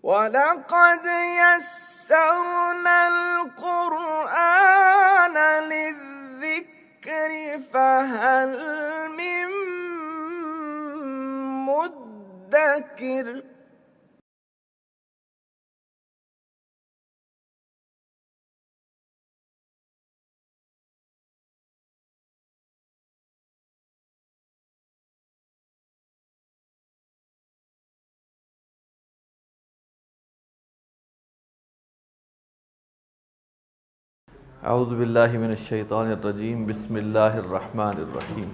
وَلَقَدْ يَسَّرْنَا الْقُرْآنَ لِلذِّكْرِ فَهَلْ مِن مُّدَّكِرٍ۔ اعوذ باللہ من الشیطان الرجیم، بسم اللہ الرحمن الرحیم۔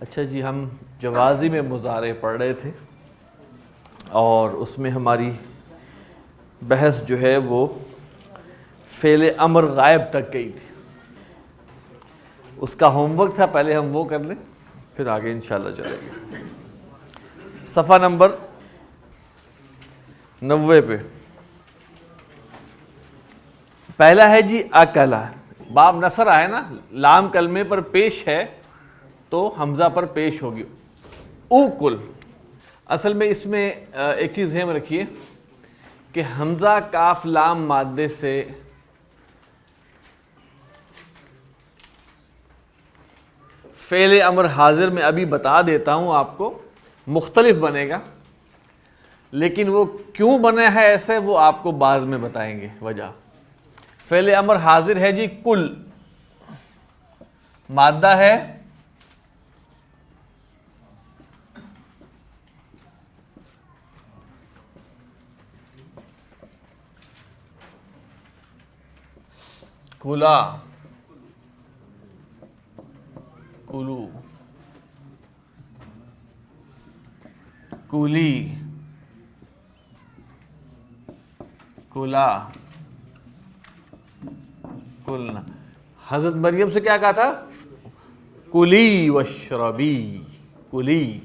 اچھا جی، ہم جوازی میں مضارع پڑھ رہے تھے اور اس میں ہماری بحث جو ہے وہ فعل امر غائب تک گئی تھی۔ اس کا ہوم ورک تھا، پہلے ہم وہ کر لیں پھر آگے انشاءاللہ چلیں گے۔ صفحہ نمبر 90 پہ پہلا ہے جی اکلا، باب نصر ہے نا، لام کلمے پر پیش ہے تو حمزہ پر پیش ہوگی۔ اوکل، اصل میں اس میں ایک چیز ذہن میں رکھیے کہ حمزہ کاف لام مادے سے فعل امر حاضر میں ابھی بتا دیتا ہوں آپ کو، مختلف بنے گا، لیکن وہ کیوں بنے ہے ایسے وہ آپ کو بعد میں بتائیں گے وجہ۔ فعل امر حاضر ہے جی کل، مادہ ہے کلا، کلو، کلی، کلا، کلنا۔ حضرت مریم سے کیا کہا تھا؟ کلی واشربی، کلی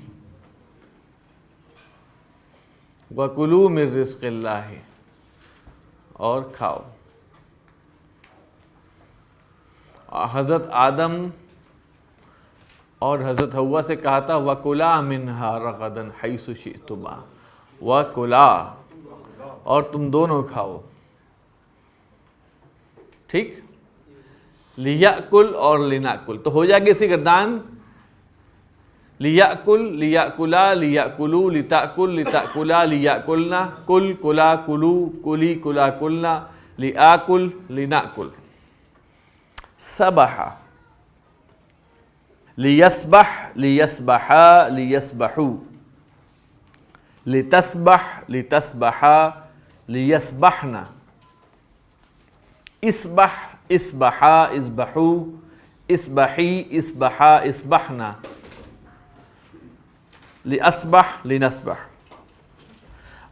وکلوا من رزق اللہ، اور کھاؤ۔ حضرت آدم اور حضرت حوا سے کہا تھا وَكُلَا مِنْهَا رَغَدًا حَيْثُ شِئْتُمَا، وَكُلَا، اور تم دونوں کھاؤ، ٹھیک۔ لِيَأْكُلْ اور لِنَأْكُلْ تو ہو جائے گی اسی گردان، لِيَأْكُلْ، لِيَأْكُلَا، لِيَأْكُلُوا، لِتَأْكُلْ، لِتَأْكُلَا، لِيَأْكُلْنَا، کل، کلا، کلو، کلی، کلا، کلنا، لِآكُلْ، لِنَأْكُلْ۔ سبح، لِيَسْبَحْ، لِيَسْبَحَا، لِيَسْبَحُوا، لِتَسْبَحْ، لِتَسْبَحَا، لِيَسْبَحْنَا، اسبح، اسبحا، اسبحوا، اسبحی، اسبحا، اسبحنا، لِأَسْبَحْ، لِنَسْبَحْ۔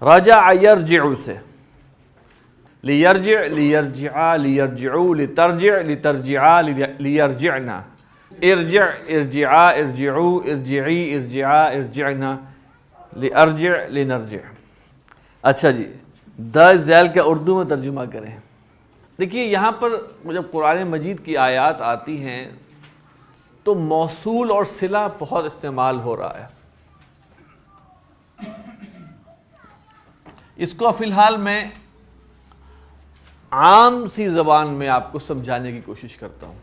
رجع یرجع سے، لِيَرْجِعْ، لِيَرْجِعَا، لِيَرْجِعُوا، لِتَرْجِعْ، لِتَرْجِعَا، لِيَرْجِعْنَا، ارجع، ارجعا، ارجعوا، ارجعی، ارجعا، ارجعنا، لِأَرْجِعْ، لِنَرْجِعْ۔ اچھا جی، دا ذیل کا اردو میں ترجمہ کریں۔ دیکھیے یہاں پر جب قرآن مجید کی آیات آتی ہیں تو موصول اور صلہ بہت استعمال ہو رہا ہے۔ اس کو فی الحال میں عام سی زبان میں آپ کو سمجھانے کی کوشش کرتا ہوں۔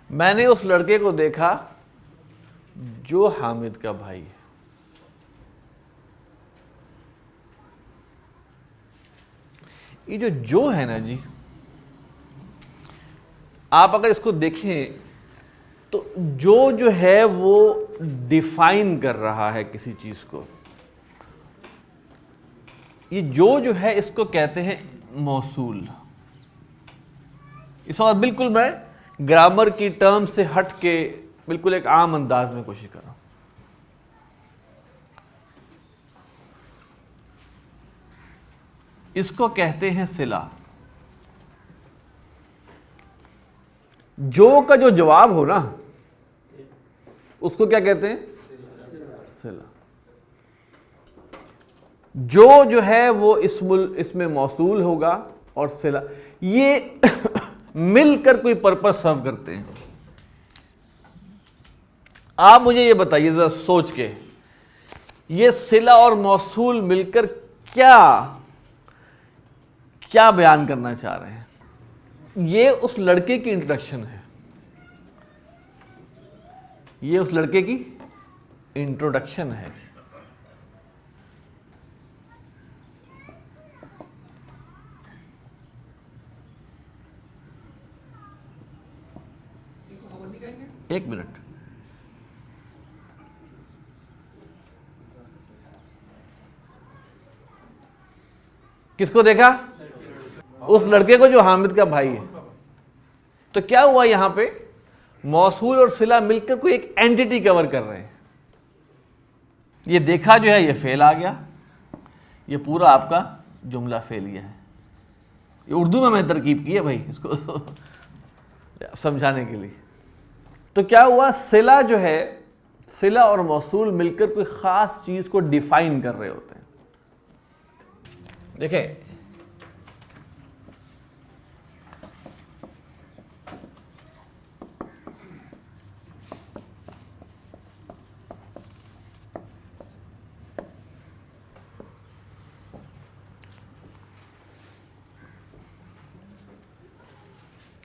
میں نے اس لڑکے کو دیکھا جو حامد کا بھائی ہے۔ یہ جو ہے نا جی، آپ اگر اس کو دیکھیں تو جو ہے وہ ڈیفائن کر رہا ہے کسی چیز کو۔ یہ جو ہے اس کو کہتے ہیں موصول۔ اس وقت بالکل میں گرامر کی ٹرم سے ہٹ کے بالکل ایک عام انداز میں کوشش کر رہا ہوں۔ اس کو کہتے ہیں صلہ. جو کا جو جواب ہو نا اس کو کیا کہتے ہیں؟ صلہ. جو ہے وہ اسم موصول ہوگا اور صلہ یہ مل کر کوئی پرپس سرو کرتے ہیں. آپ مجھے یہ بتائیے ذرا سوچ کے، یہ صلہ اور موصول مل کر کیا بیان کرنا چاہ رہے ہیں؟ یہ اس لڑکے کی انٹروڈکشن ہے. یہ اس لڑکے کی انٹروڈکشن ہے. ایک منٹ. کس کو دیکھا؟ اس لڑکے کو جو حامد کا بھائی ہے. تو کیا ہوا یہاں پہ؟ موصول اور صلہ مل کر کوئی ایک اینٹیٹی کور کر رہے ہیں. یہ دیکھا جو ہے یہ فعل آ گیا. یہ پورا آپ کا جملہ فعلیہ ہے. یہ اردو میں ترکیب کی ہے بھائی اس کو سمجھانے کے لیے. تو کیا ہوا؟ صلہ جو ہے، صلہ اور موصول مل کر کوئی خاص چیز کو ڈیفائن کر رہے ہوتے ہیں. دیکھیں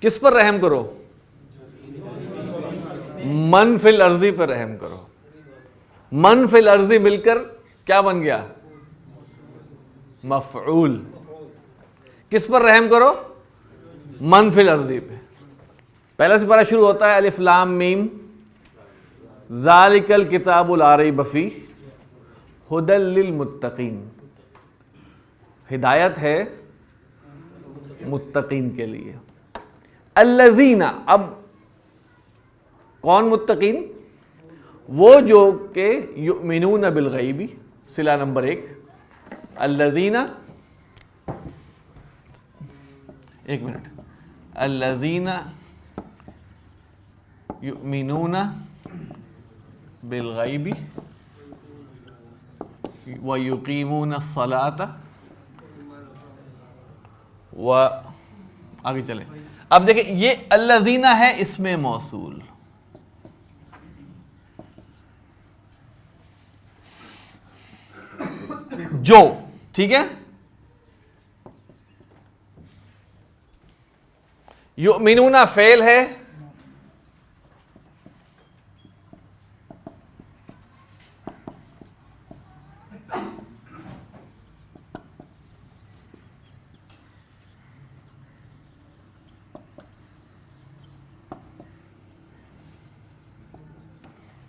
کس پر رحم کرو؟ من فی الارضی پر رحم کرو. من فی الارضی مل کر کیا بن گیا؟ مفعول. کس پر رحم کرو؟ من فی الارضی پہ. پہلا سپارہ شروع ہوتا ہے الف لام میم ذالک الکتاب لا ریب فیہ ھدی للمتقین. ہدایت ہے متقین کے لیے. الذین، اب کون متقین؟ وہ جو کہ یؤمنون بالغیب، صلہ نمبر 1. الذین، ایک منٹ، الذین یؤمنون بالغیب ویقیمون الصلاۃ و آگے چلیں. اب دیکھیں یہ الذین ہے اسم موصول. جو، ٹھیک ہے. یؤمنون فعل ہے،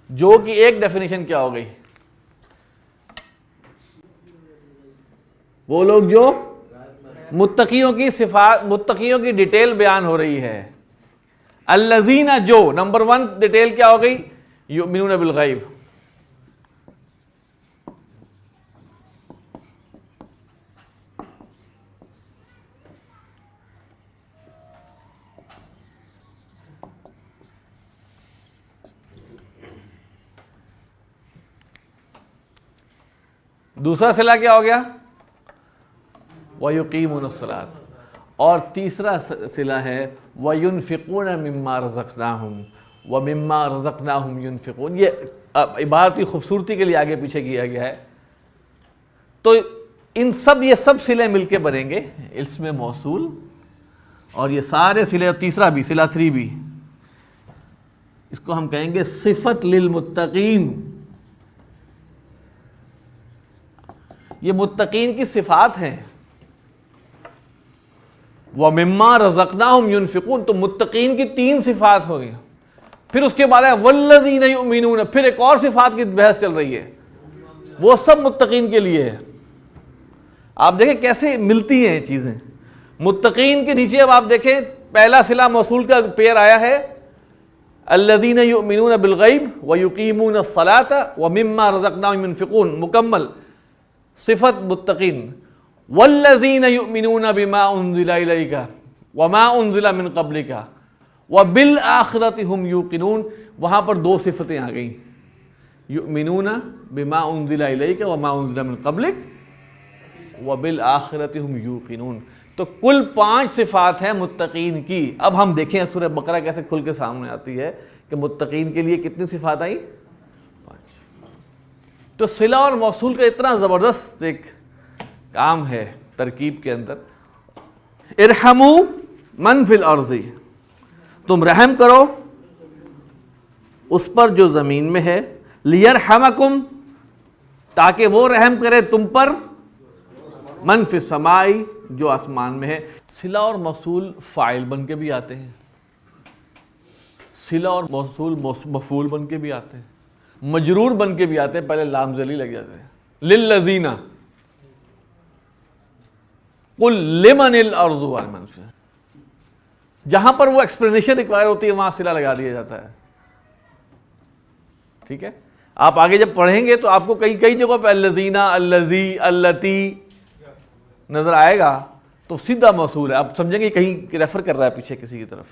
جو کی ایک ڈیفینیشن کیا ہو گئی؟ وہ لوگ جو متقیوں کی صفات، متقیوں کی ڈیٹیل بیان ہو رہی ہے. الذین، جو نمبر 1 ڈیٹیل کیا ہو گئی؟ یؤمنون بالغیب. دوسرا صلہ کیا ہو گیا؟ وَيُقِيمُونَ الصَّلَاةَ. اور تیسرا صلہ ہے وَيُنْفِقُونَ مِمَّا رَزَقْنَاهُمْ وَمِمَّا رَزَقْنَاهُمْ يُنْفِقُونَ. یہ عبارت کی خوبصورتی کے لیے آگے پیچھے کیا گیا ہے. تو یہ سب صلے مل کے بنیں گے اسم موصول، اور یہ سارے صلے، تیسرا بھی صلہ 3 بھی، اس کو ہم کہیں گے صفت للمتقین. یہ متقین کی صفات ہیں. وَمِمَّا رَزَقْنَاهُمْ يُنْفِقُونَ. تو متقین کی 3 صفات ہو گئی. پھر اس کے بعد ہے وَالَّذِينَ يُؤْمِنُونَ. پھر ایک اور صفات کی بحث چل رہی ہے، وہ سب متقین کے لیے ہے. آپ دیکھیں کیسے ملتی ہیں چیزیں. متقین کے نیچے اب آپ دیکھیں پہلا صلہ موصول کا پیر آیا ہے الَّذِينَ يُؤْمِنُونَ بِالْغَيْبِ وَيُقِيمُونَ الصَّلَاةَ وَمِمَّا رَزَقْنَاهُمْ يُنْفِقُونَ. مکمل صفت متقین. والذین یؤمنون بما انزل الیک وما انزل من قبلک وبالآخرۃ ھم یوقنون. وہاں پر دو صفتیں آ گئیں، یؤمنون بما انزل الیک وما انزل من قبلک وبالآخرۃ ھم یوقنون. تو کل 5 صفات ہیں متقین کی. اب ہم دیکھیں سورہ بقرہ کیسے کھل کے سامنے آتی ہے کہ متقین کے لیے کتنی صفات آئی؟ 5. تو صلہ اور موصول کا اتنا زبردست ایک کام ہے ترکیب کے اندر. ارحموا من فی الارض، تم رحم کرو اس پر جو زمین میں ہے، لیرحمکم، تاکہ وہ رحم کرے تم پر، من فی السماء، جو آسمان میں ہے. صلہ اور موصول فاعل بن کے بھی آتے ہیں، صلہ اور موصول مفعول بن کے بھی آتے ہیں، مجرور بن کے بھی آتے ہیں، پہلے لام زلی لگ جاتے ہیں. للذین قل لمن الارض ومن فیہا، جہاں پر وہ ایکسپلینیشن ریکوائر ہوتی ہے وہاں صلہ لگا دیا جاتا ہے. ٹھیک ہے، آپ آگے جب پڑھیں گے تو آپ کو کئی جگہوں پہ الذین، الذی، اللتی نظر آئے گا تو سیدھا موصول ہے. آپ سمجھیں گے کہیں ریفر کر رہا ہے پیچھے کسی کی طرف.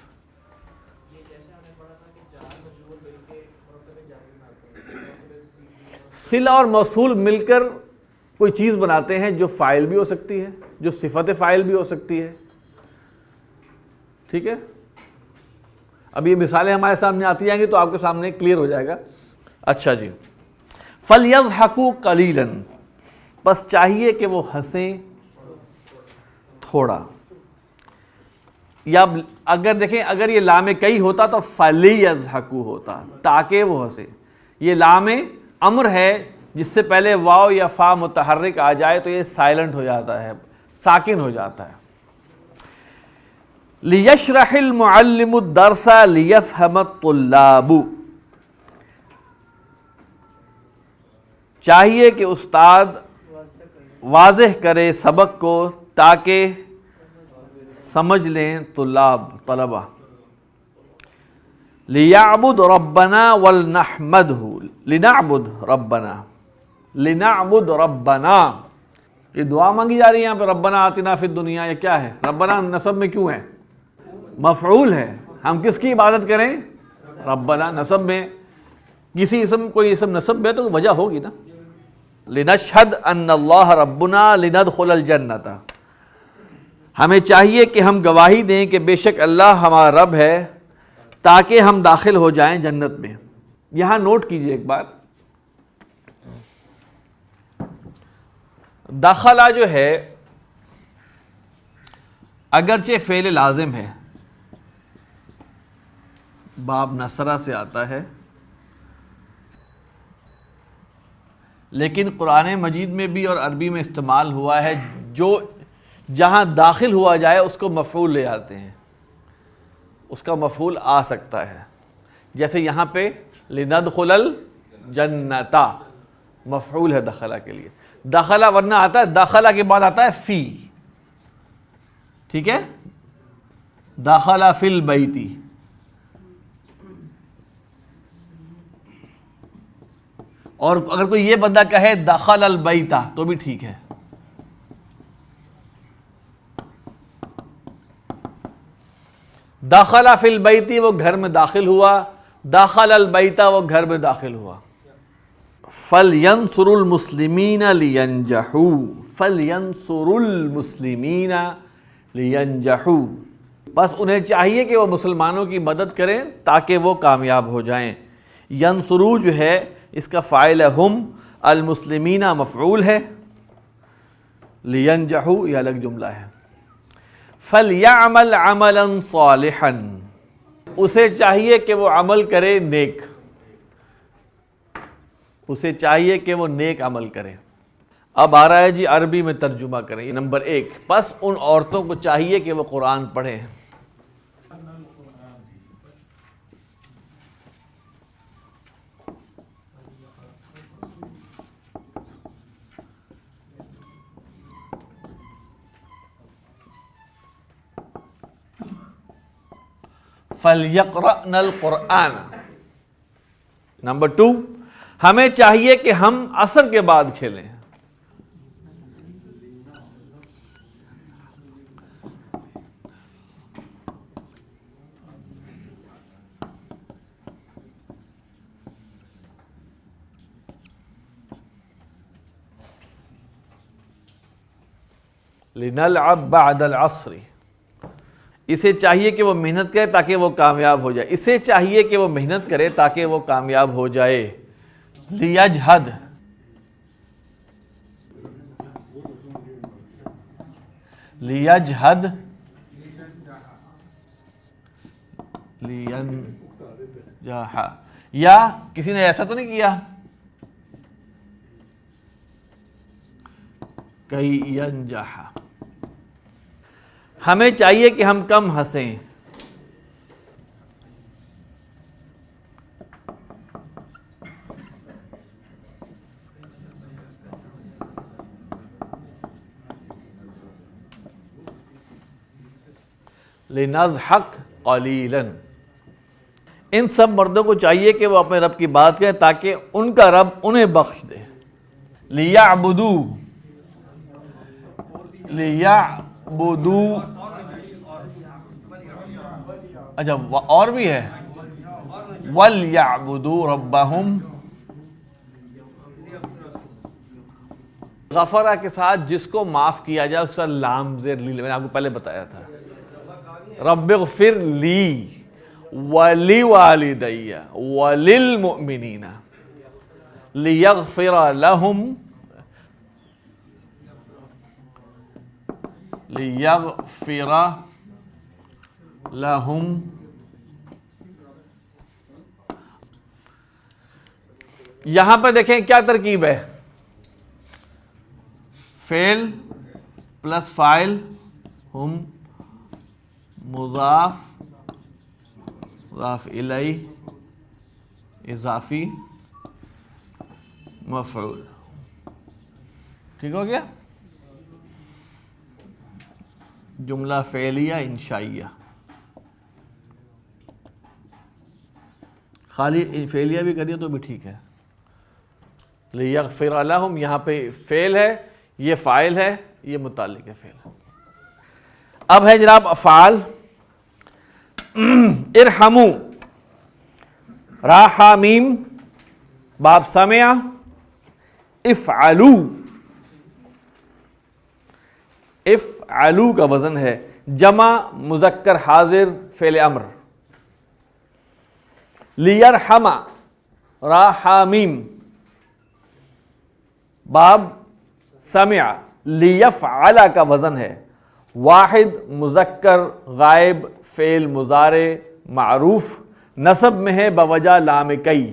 صلہ اور موصول مل کر کوئی چیز بناتے ہیں جو فاعل بھی ہو سکتی ہے، جو صفت فاعل بھی ہو سکتی ہے. ٹھیک ہے، اب یہ مثالیں ہمارے سامنے آتی جائیں گی تو آپ کے سامنے کلیئر ہو جائے گا. اچھا جی، فَلْيَضْحَكُوا قَلِيلًا، بس چاہیے کہ وہ ہنسیں تھوڑا. یا اگر دیکھیں اگر یہ لام کئی ہوتا تو فَلْيَضْحَكُوا ہوتا، تاکہ وہ ہنسے. یہ لام امر ہے، جس سے پہلے واو یا فا متحرک آ جائے تو یہ سائلنٹ ہو جاتا ہے، ساکن ہو جاتا ہے. لِيَشْرَحِ الْمُعَلِّمُ الدَّرْسَ لِيَفْهَمَ الطُّلَّابُ، چاہیے کہ استاد واضح کرے سبق کو تاکہ سمجھ لیں طلبہ. لِيَعْبُدْ رَبَّنَا وَلْنَحْمَدْهُ، لِنَعْبُدْ رَبَّنَا، لِنَعْبُدْ رَبَّنَا. یہ دعا مانگی جا رہی ہے یہاں پہ، ربنا آتنا فی الدنیا. یہ کیا ہے؟ ربنا نصب میں کیوں ہے؟ مفعول ہے. ہم کس کی عبادت کریں؟ ربنا. نصب میں کسی اسم، کوئی اسم نصب میں تو وجہ ہوگی نا. لِنَشْهَدْ أَنَّ اللَّهَ رَبُّنَا لِنَدْخُلَ الْجَنَّةَ، ہمیں چاہیے کہ ہم گواہی دیں کہ بے شک اللہ ہمارا رب ہے تاکہ ہم داخل ہو جائیں جنت میں. یہاں نوٹ کیجئے ایک بات، داخلہ جو ہے اگرچہ فعل لازم ہے، باب نصرہ سے آتا ہے، لیکن قرآن مجید میں بھی اور عربی میں استعمال ہوا ہے. جو جہاں داخل ہوا جائے اس کو مفعول لے آتے ہیں، اس کا مفعول آ سکتا ہے. جیسے یہاں پہ لِنَدْخُلَ الْجَنَّةَ مفعول ہے دخلہ کے لیے. دخلہ ورنہ آتا ہے، دخلہ کے بعد آتا ہے فی. ٹھیک ہے، دخلہ فی البیتی. اور اگر کوئی یہ بندہ کہے دخل البیتہ تو بھی ٹھیک ہے. دخل فی البیتی وہ گھر میں داخل ہوا، دخل البیتہ وہ گھر میں داخل ہوا. فَلْيَنْصُرُ الْمُسْلِمِينَ لِيَنْجَحُوا، فَلْيَنْصُرُ الْمُسْلِمِينَ لِيَنْجَحُوا، بس انہیں چاہیے کہ وہ مسلمانوں کی مدد کریں تاکہ وہ کامیاب ہو جائیں. ینصرو جو ہے اس کا فاعل ہے ہم، المسلمین مفعول ہے، لینجحوا یہ الگ جملہ ہے. فلیعمل عملا صالحا، اسے چاہیے کہ وہ عمل کرے نیک، اسے چاہیے کہ وہ نیک عمل کرے. اب آ رہا ہے جی عربی میں ترجمہ کریں. یہ نمبر 1، بس ان عورتوں کو چاہیے کہ وہ قرآن پڑھیں. فَلْيَقْرَأْنَ الْقُرْآنَ. نمبر 2، ہمیں چاہیے کہ ہم عصر کے بعد کھیلیں. لنلعب بعد العصر، اسے چاہیے کہ وہ محنت کرے تاکہ وہ کامیاب ہو جائے، اسے چاہیے کہ وہ محنت کرے تاکہ وہ کامیاب ہو جائے۔ لیجہد، لیجہد، لینجح، یا کسی نے ایسا تو نہیں کیا کئی ینجح، ہمیں چاہیے کہ ہم کم ہنسیں، لنضحک قلیلا، ان سب مردوں کو چاہیے کہ وہ اپنے رب کی بات کریں تاکہ ان کا رب انہیں بخش دے۔ لیعبدوا، لیعبدوا، اچھا اور بھی ہے، وَلْيَعْبُدُوا رَبَّهُمْ، غفرہ کے ساتھ جس کو معاف کیا جائے اس کا لام زیر لی، میں نے آپ کو پہلے بتایا تھا، رب اغفر لی وَلِوَالِدَيَّ وَلِلْمُؤْمِنِينَ لِيَغْفِرَ لَهُمْ، لِيَغْفِرَ لَهُمْ، یہاں پہ دیکھیں کیا ترکیب ہے، فعل پلس فاعل، ہم مضاف مضاف الیہ اضافی مفعول، ٹھیک ہو گیا، جملہ فعلیہ انشائیہ، خالی فعلیہ بھی کریے تو بھی ٹھیک ہے۔ لیغفر لہم، یہاں پہ فعل ہے، یہ فاعل ہے، یہ متعلق ہے فعل۔ اب ہے جناب افعال، ارحمو، را حا میم، باب سمع، افعلو، افعلو کا وزن ہے جمع مذکر حاضر فعل امر، لیرحم، را حا میم، باب سمع، لیفعل کا وزن ہے واحد مذکر غائب فعل مضارع معروف، نصب میں ہے بوجہ لام کئی،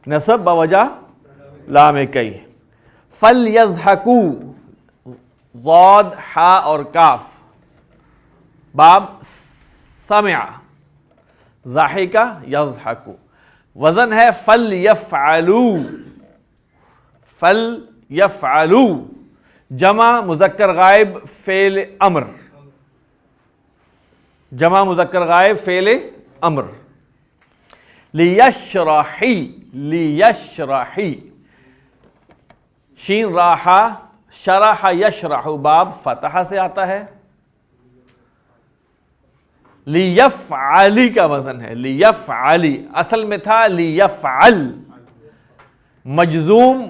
نصب بوجہ لام کئی۔ فلیضحکوا، ضاد حا اور کاف، باب سمع، ضاحکہ یضحک، وزن ہے فلیفعلوا، فلیفعلوا، جمع مذکر غائب فعل امر، جمع مذکر غائب فعل امر۔ لیشرحی، لیشرحی، شین راحہ، شرح یشرح، باب فتح سے آتا ہے۔ لیفعلی کا وزن ہے لیفعلی، اصل میں تھا لیفعل، مجزوم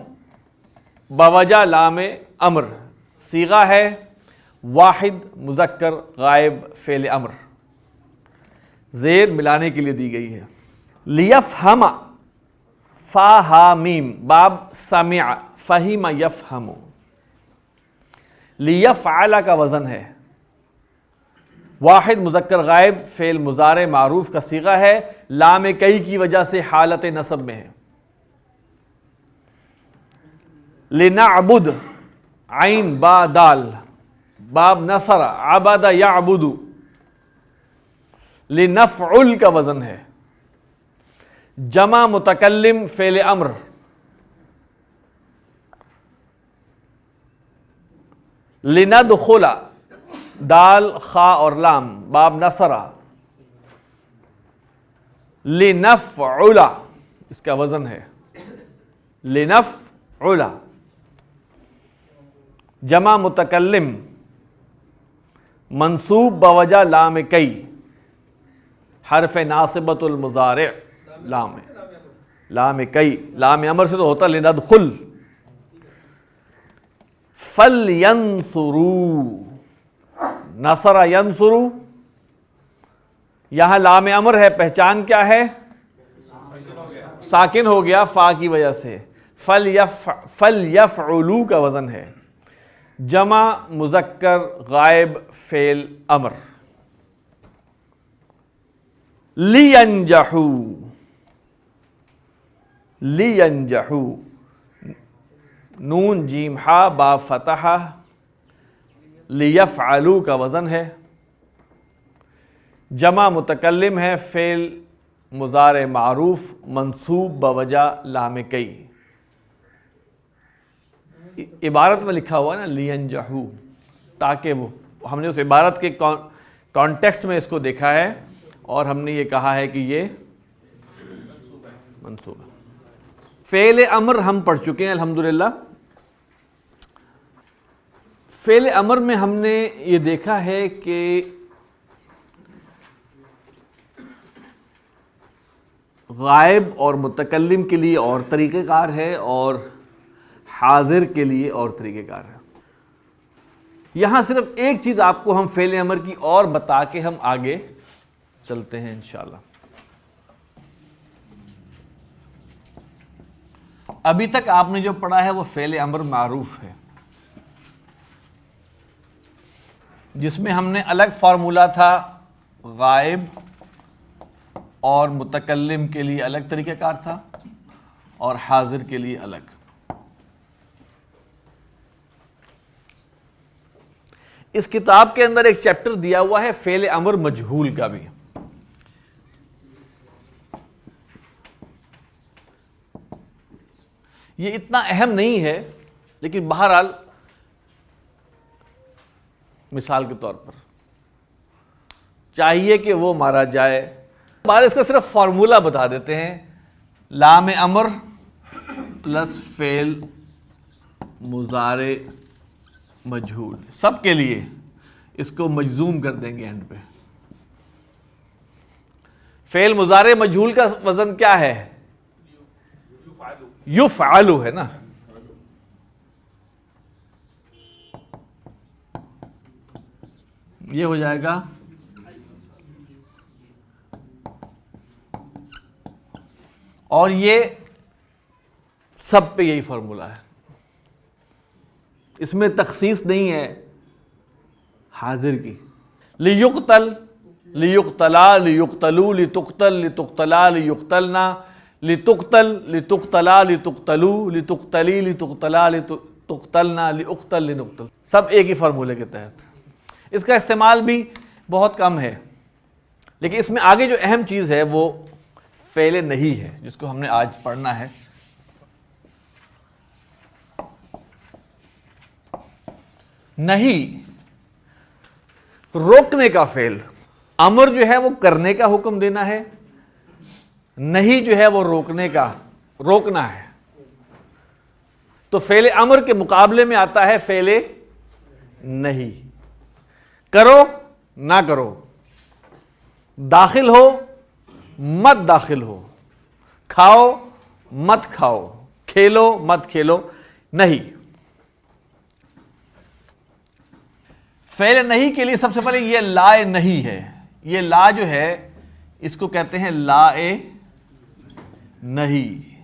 بوجہ لام امر، صیغہ ہے واحد مذکر غائب فعل امر، زیر ملانے کے لیے دی گئی ہے۔ لیفہم، فا ہا میم، باب سمع، فہم یفہم۔ لیفعل کا وزن ہے واحد مذکر غائب فعل مضارع معروف کا صیغہ ہے، لام کئی کی وجہ سے حالت نصب میں ہے۔ لنعبد، عین با دال، باب نصر، عبد یعبد۔ لنفعل کا وزن ہے جمع متکلم فعل امر، لندخل، دال خا اور لام، باب نصر۔ لنفعل، اس کا وزن ہے لنفعل، جمع متکلم منصوب بوجہ لام کئی، حرف ناصبۃ المضارع، لام کئی، لام امر سے تو ہوتا لندخل۔ فَلْيَنْصُرُوا، نصر ینصرو، یہاں لام امر ہے، پہچان کیا ہے؟ ساکن ہو گیا فا کی وجہ سے، فَلْيَفْعُلُوا کا وزن ہے، جمع مذکر غائب فعل امر، لِيَنْجَحُوا، لِيَنْجَحُوا، نون جیم ہا با فتحہ، لِيَفْعَلُوا کا وزن ہے، جمع متکلم ہے، فعل مضارع معروف منصوب بوجہ لام کئی، عبارت میں لکھا ہوا ہے نا لِيَنْجَحُوا، تاکہ وہ، ہم نے اس عبارت کے کانٹیکسٹ میں اس کو دیکھا ہے اور ہم نے یہ کہا ہے کہ یہ منصوب ہے۔ فعل امر ہم پڑھ چکے ہیں الحمدللہ۔ فعل امر میں ہم نے یہ دیکھا ہے کہ غائب اور متکلم کے لیے اور طریقہ کار ہے اور حاضر کے لیے اور طریقہ کار ہے۔ یہاں صرف ایک چیز آپ کو ہم فعل امر کی اور بتا کے ہم آگے چلتے ہیں انشاءاللہ۔ ابھی تک آپ نے جو پڑھا ہے وہ فعل امر معروف ہے، جس میں ہم نے الگ فارمولا تھا، غائب اور متکلم کے لیے الگ طریقہ کار تھا اور حاضر کے لیے الگ۔ اس کتاب کے اندر ایک چیپٹر دیا ہوا ہے فعل امر مجہول کا بھی، یہ اتنا اہم نہیں ہے لیکن بہرحال مثال کے طور پر چاہیے کہ وہ مارا جائے۔ بار اس کا صرف فارمولا بتا دیتے ہیں، لام امر پلس فعل مضارع مجہول، سب کے لیے اس کو مجزوم کر دیں گے اینڈ پہ۔ فعل مضارع مجہول کا وزن کیا ہے؟ یفعلو ہے نا، یہ ہو جائے گا اور یہ سب پہ یہی فارمولا ہے، اس میں تخصیص نہیں ہے حاضر کی۔ لیقتل، لیقتلا، لیقتلوا، لتقتل، لتقتلا، لیقتلنا، لتقتل، لتقتلا، لتقتلوا، لتقتلی، لتقتلا، لتقتلنا، لأقتل، لنقتل، سب ایک ہی فارمولے کے تحت۔ اس کا استعمال بھی بہت کم ہے، لیکن اس میں آگے جو اہم چیز ہے وہ فعل نہیں ہے، جس کو ہم نے آج پڑھنا ہے۔ نہیں روکنے کا فعل، امر جو ہے وہ کرنے کا حکم دینا ہے، نہیں جو ہے وہ روکنے کا، روکنا ہے۔ تو فعل امر کے مقابلے میں آتا ہے فعل نہیں، کرو نہ کرو، داخل ہو مت داخل ہو، کھاؤ مت کھاؤ، کھیلو مت کھیلو، نہیں۔ فعل نہیں کے لیے سب سے پہلے یہ لا نہیں ہے، یہ لا جو ہے اس کو کہتے ہیں لا نہیں۔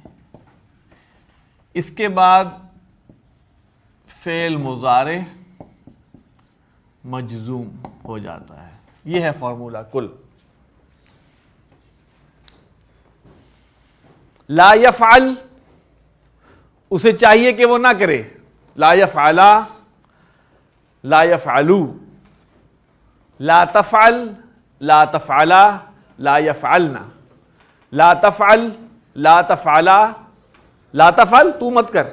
اس کے بعد فعل مضارع مجزوم ہو جاتا ہے، یہ ہے فارمولا کل۔ لا یفعل، اسے چاہیے کہ وہ نہ کرے، لا یفعلا، لا یفعلوا، لا تفعل، لا تفعلا، لا یفعلنا، لا تفعل، لا تفعلا، لا تفعل تو مت کر،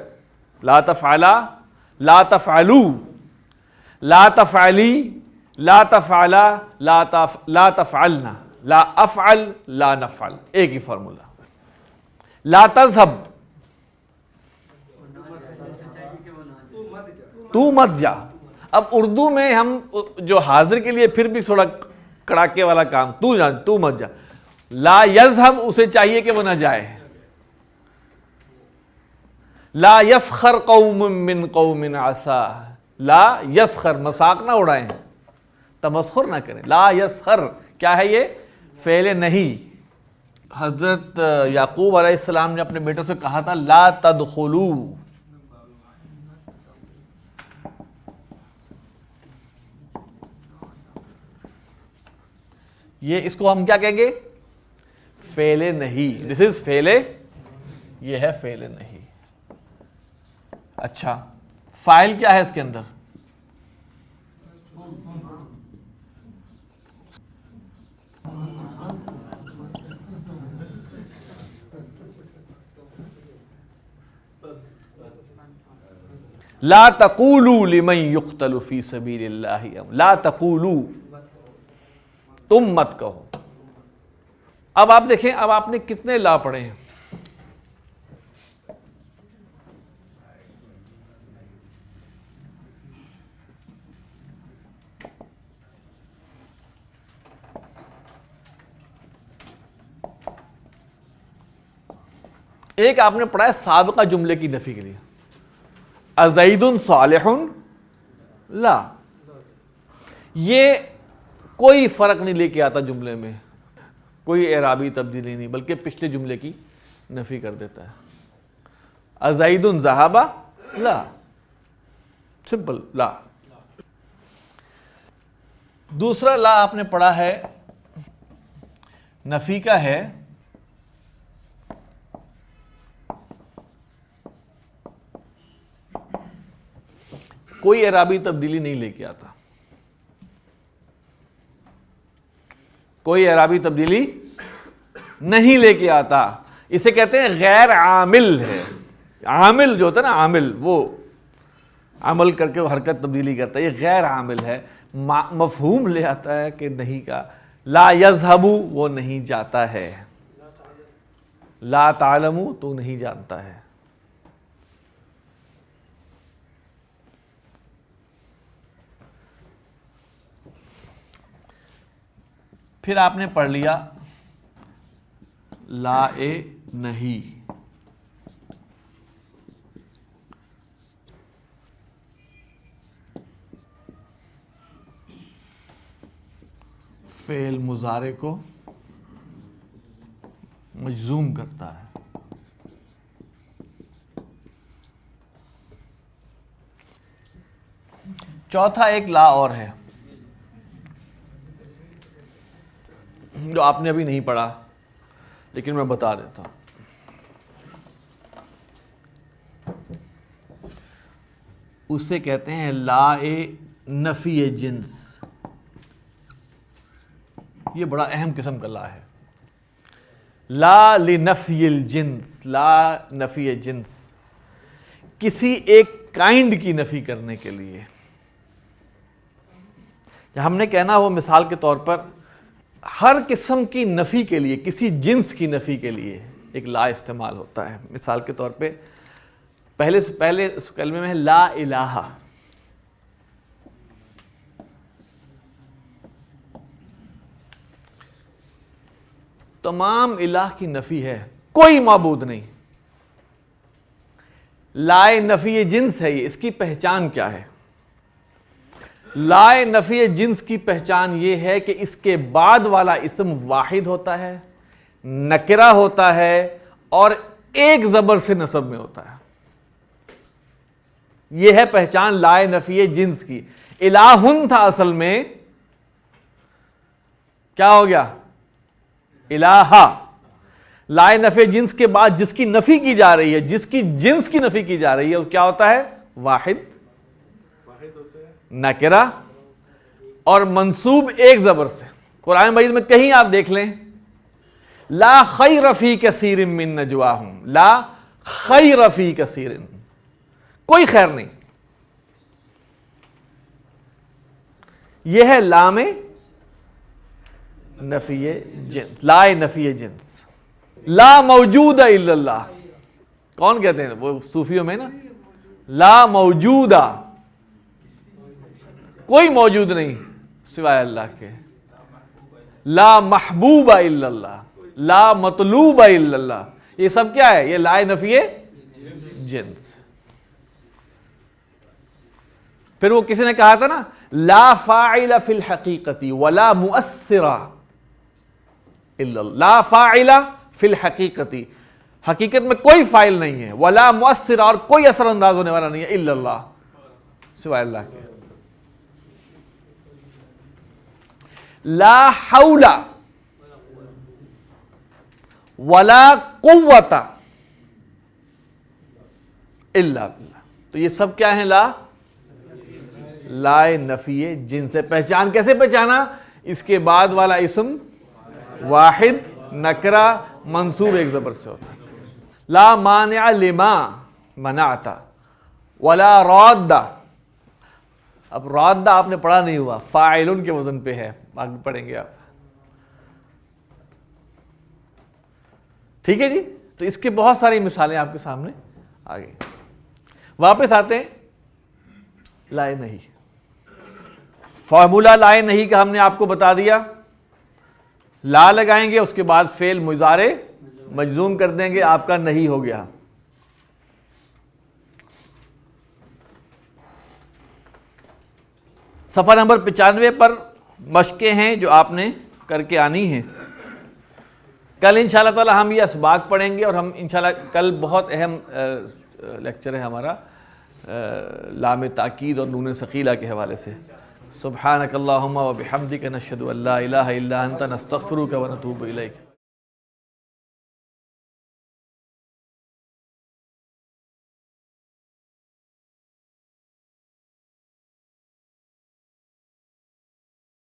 لا تفعلا، لا تفعلوا، لا تفعلی، لا تفعلا، لا تفعلنا، لا افعل، لا نفعل، ایک ہی فارمولا۔ لا تذهب، تو مت جا۔ اب اردو میں ہم جو حاضر کے لیے پھر بھی تھوڑا کڑاکے والا کام، تو جا، تو مت جا۔ لا یذهب، اسے چاہیے کہ وہ نہ جائے۔ لا یسخر قوم من قوم عسى، لا یسخر، مذاق نہ اڑائیں، تمسخر نہ کریں. لا یسخر کیا ہے؟ یہ فعل نہیں. حضرت یعقوب علیہ السلام نے اپنے بیٹوں سے کہا تھا لا تدخلوا، یہ اس کو ہم کیا کہیں گے؟ فعل نہیں. دس از فعل، یہ ہے فعل نہیں. اچھا فاعل کیا ہے اس کے اندر؟ لا تقولوا لمن يقتل في سبيل الله، لا تقولوا، تم مت کہو. اب آپ دیکھیں، اب آپ نے کتنے لا پڑھے ہیں؟ ایک آپ نے پڑھا ہے سابقہ جملے کی نفی کے لیے، ازید صالح لا. یہ کوئی فرق نہیں لے کے آتا جملے میں، کوئی اعرابی تبدیلی نہیں، بلکہ پچھلے جملے کی نفی کر دیتا ہے. ازید ذهب لا، سمپل لا. دوسرا لا آپ نے پڑھا ہے نفی کا ہے، کوئی اعرابی تبدیلی نہیں لے کے آتا، کوئی اعرابی تبدیلی نہیں لے کے آتا. اسے کہتے ہیں غیر عامل ہے. عامل جو ہوتا ہے نا، عامل وہ عمل کر کے وہ حرکت تبدیلی کرتا ہے، یہ غیر عامل ہے. مفہوم لے آتا ہے کہ نہیں کا. لا یذهب وہ نہیں جاتا ہے، لا تعلم تو نہیں جانتا ہے. پھر آپ نے پڑھ لیا لا نہیں. فعل مضارع کو مجزوم کرتا ہے. چوتھا ایک لا اور ہے جو آپ نے ابھی نہیں پڑھا، لیکن میں بتا دیتا ہوں. اسے کہتے ہیں لا نفی جنس. یہ بڑا اہم قسم کا لا ہے. لا لنفی الجنس، لا نفی جنس، کسی ایک کائنڈ کی نفی کرنے کے لیے. ہم نے کہنا ہو مثال کے طور پر ہر قسم کی نفی کے لیے، کسی جنس کی نفی کے لیے ایک لا استعمال ہوتا ہے. مثال کے طور پہ پہلے اس کلمے میں ہے لا الہ. تمام الہ کی نفی ہے، کوئی معبود نہیں. لا نفی جنس ہے یہ. اس کی پہچان کیا ہے؟ لا نفی جنس کی پہچان یہ ہے کہ اس کے بعد والا اسم واحد ہوتا ہے، نکرہ ہوتا ہے اور ایک زبر سے نصب میں ہوتا ہے. یہ ہے پہچان لا نفی جنس کی. الہن تھا اصل میں، کیا ہو گیا؟ الہ. لا نفی جنس کے بعد جس کی نفی کی جا رہی ہے، جس کی جنس کی نفی کی جا رہی ہے، وہ کیا ہوتا ہے؟ واحد، نکرہ اور منصوب ایک زبر سے. قرآن مجید میں کہیں آپ دیکھ لیں لا خیر فی کثیر من نجواہم، لا خیر فی کثیر، کوئی خیر نہیں. یہ ہے لام نفی جنس، لا نفی جنس. لا موجود الا اللہ، کون کہتے ہیں وہ صوفیوں میں نا، لا موجودہ، کوئی موجود نہیں سوائے اللہ کے. لا محبوب الا اللہ، لا مطلوب الا اللہ. یہ سب کیا ہے؟ یہ لا نفی جنس. پھر وہ کسی نے کہا تھا نا لا فاعل فی الحقیقت ولا مؤثر الا اللہ، لا فاعل فی الحقیقت، حقیقت میں کوئی فاعل نہیں ہے، ولا مؤثر، اور کوئی اثر انداز ہونے والا نہیں ہے، الا اللہ، سوائے اللہ کے. لا حول ولا قوت الا باللہ. تو یہ سب کیا ہیں؟ لا نفی جن سے. پہچان کیسے پہچانا؟ اس کے بعد والا اسم واحد نکرہ منصوب ایک زبر سے ہوتا ہے. لا مانع لما منعت ولا راد. اب راد آپ نے پڑھا نہیں ہوا، فاعلن کے وزن پہ ہے، آگے پڑھیں گے آپ. ٹھیک ہے جی. تو اس کے بہت ساری مثالیں آپ کے سامنے آ گئی. واپس آتے ہیں لائے نہیں. فارمولا لائے نہیں کا ہم نے آپ کو بتا دیا. لا لگائیں گے، اس کے بعد فعل مضارع مجزوم کر دیں گے، آپ کا نہیں ہو گیا. صفحہ نمبر 95 پر مشقیں ہیں جو آپ نے کر کے آنی ہیں. کل انشاءاللہ تعالی ہم یہ اسباق پڑھیں گے، اور ہم انشاءاللہ کل بہت اہم لیکچر ہے ہمارا لام تاکید اور نون ثقیلہ کے حوالے سے. سبحانک اللہم و بحمدک نشہد ان لا الہ الا انت نستغفرک و نتوب الیک.